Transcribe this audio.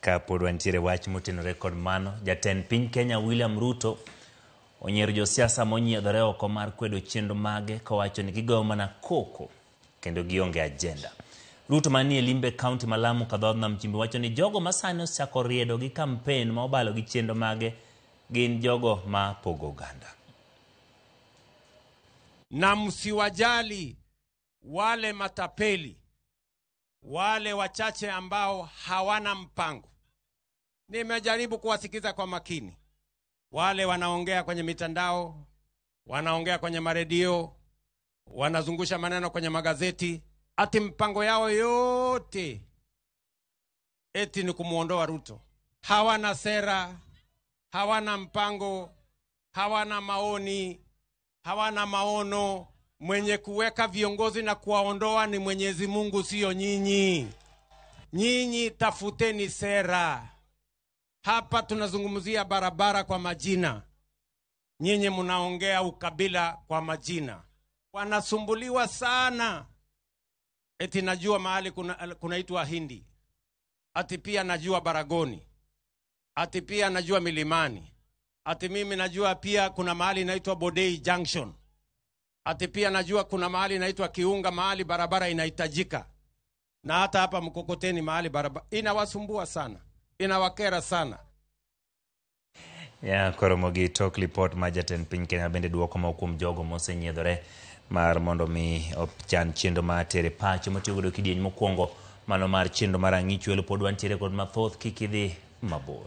Kapod wantiere wach motenore kod mano, jatend piny Kenya William Ruto onyiero josiasa monyiedhore oko mar kwedo chenro mage kowacho ni gigoyo mana koko kendo gionge agenda. Ruto manie Limbe County Malamu kadhodh nam chimbi wacho ni jogo masani osechako riedo gi kampen ma obalo gi chenro mage gin jogo ma pogo oganda. Na msiwajali wale matapeli, wale wachache ambao hawana mpango. Nimejaribu kuwasikiza kwa makini. Wale wanaongea kwenye mitandao, wanaongea kwenye maredio, wanazungusha maneno kwenye magazeti, ati mpango yao yote eti ni kumuondoa Ruto. Hawana sera, hawana mpango, hawana maoni, hawana maono. Mwenye kuweka viongozi na kuwaondoa ni Mwenyezi Mungu, sio nyinyi. Nyinyi tafuteni sera. Hapa tunazungumzia barabara kwa majina. Nyinyi mnaongea ukabila kwa majina. Wanasumbuliwa sana. Eti najua mahali kunaitwa Hindi. Ati pia najua Baragoni. Ati pia najua Milimani. Ati mimi najua pia kuna mahali inaitwa Bodei Junction. Ati pia najua kuna mahali inaitwa Kiunga, mahali barabara inahitajika. Na hata hapa Mkokoteni mahali barabara inawasumbua sana. Inawakera sana. Koromogi tok report ma jatend piny Kenya bende duoko ma kuom jogo mosenyiedhore mar mondo mi opchan chenro ma tere pacho matiyo godo kidieny mokwongo mano mar chenro mar ang'ich welo pod wantiere kod mathoth kik idhi mabor.